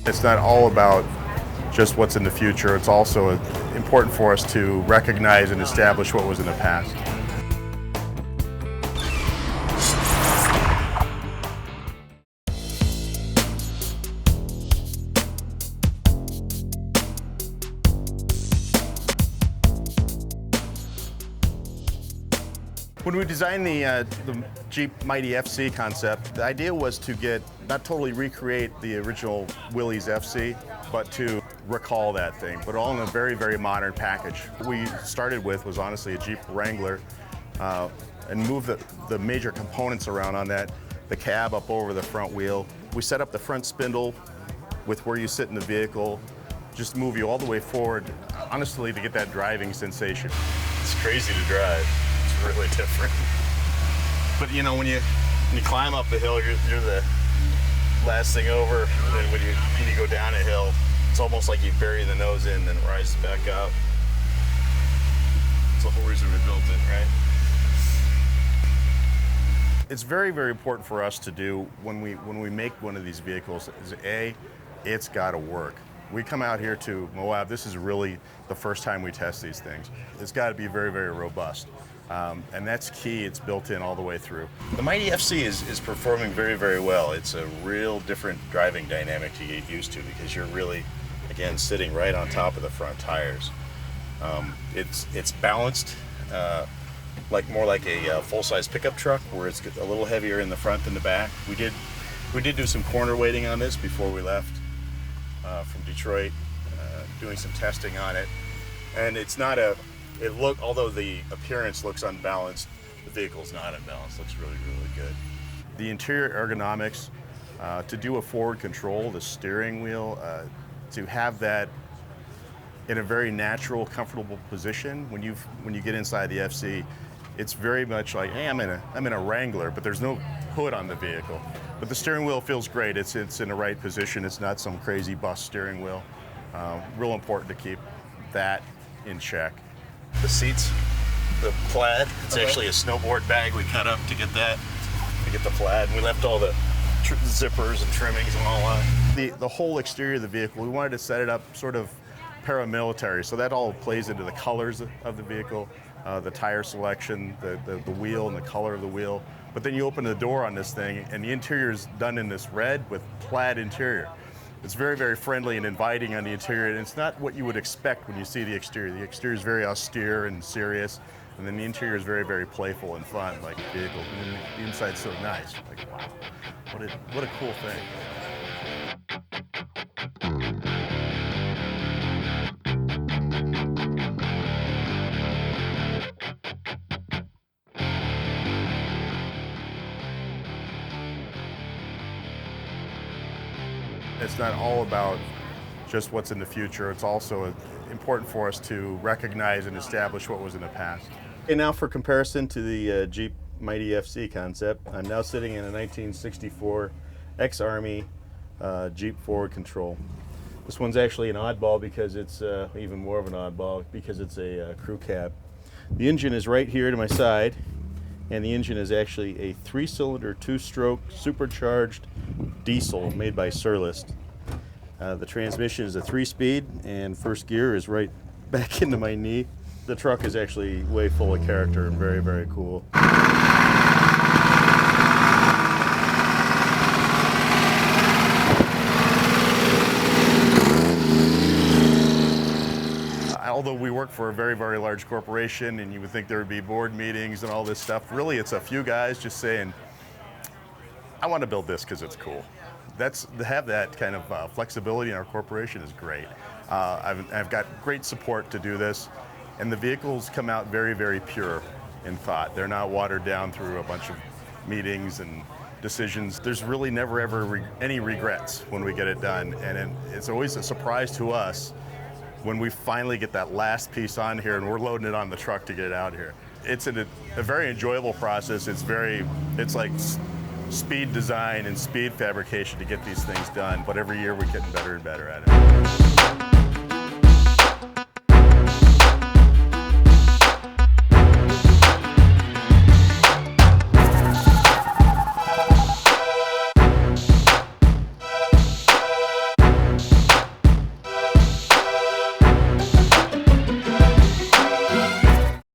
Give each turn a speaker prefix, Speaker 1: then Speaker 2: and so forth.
Speaker 1: It's not all about just what's in the future. It's also important for us to recognize and establish what was in the past. When we designed the Jeep Mighty FC concept, the idea was to not totally recreate the original Willys FC, but to recall that thing, but all in a very, very modern package. What we started with was honestly a Jeep Wrangler and moved the major components around on that, the cab up over the front wheel. We set up the front spindle with where you sit in the vehicle, just move you all the way forward, honestly, to get that driving sensation.
Speaker 2: It's crazy to drive. It's really different.
Speaker 1: But you know, when you climb up the hill, you're the
Speaker 2: Last thing over, and then when you go down a hill,
Speaker 1: it's almost like you bury the nose in and rise back up.
Speaker 2: It's the whole reason we built it, right?
Speaker 1: It's very, very important for us to do when we make one of these vehicles is it's got to work. We come out here to Moab, this is really the first time we test these things. It's got to be very, very robust. And that's key, it's built in all the way through.
Speaker 2: The Mighty FC is performing very, very well. It's a real different driving dynamic to get used to because you're really, again, sitting right on top of the front tires. It's balanced, more like a full-size pickup truck where it's a little heavier in the front than the back. We did do some corner weighting on this before we left from Detroit, doing some testing on it. And it's not although the appearance looks unbalanced, the vehicle's not unbalanced. It looks really, really good.
Speaker 1: The interior ergonomics, to do a forward control, the steering wheel, to have that in a very natural, comfortable position when you get inside the FC, it's very much like, hey, I'm in a Wrangler, but there's no hood on the vehicle. But the steering wheel feels great. It's in the right position. It's not some crazy bus steering wheel. Real important to keep that in check.
Speaker 2: The seats, the plaid, it's actually a snowboard bag we cut up to get the plaid. And we left all the zippers and trimmings and all that.
Speaker 1: The whole exterior of the vehicle, we wanted to set it up sort of paramilitary, so that all plays into the colors of the vehicle, the tire selection, the wheel and the color of the wheel. But then you open the door on this thing and the interior is done in this red with plaid interior. It's very, very friendly and inviting on the interior, and it's not what you would expect when you see the exterior. The exterior is very austere and serious, and then the interior is very, very playful and fun, like a vehicle. And then the inside's so nice. Like, wow, what a cool thing. It's not all about just what's in the future. It's also important for us to recognize and establish what was in the past. And now for comparison to the Jeep Mighty FC concept, I'm now sitting in a 1964 ex-Army Jeep forward control. This one's actually an oddball because it's even more of an oddball because it's a crew cab. The engine is right here to my side, and the engine is actually a 3-cylinder, 2-stroke, supercharged diesel made by Surlist. The transmission is a 3-speed, and first gear is right back into my knee. The truck is actually way full of character and very, very cool. Although we work for a very, very large corporation and you would think there would be board meetings and all this stuff, really it's a few guys just saying, I want to build this because it's cool. To have that kind of flexibility in our corporation is great. I've got great support to do this, and the vehicles come out very, very pure in thought. They're not watered down through a bunch of meetings and decisions. There's really never ever any regrets when we get it done, and it's always a surprise to us when we finally get that last piece on here and we're loading it on the truck to get it out here. It's a very enjoyable process. It's like speed design and speed fabrication to get these things done, but every year we're getting better and better at it.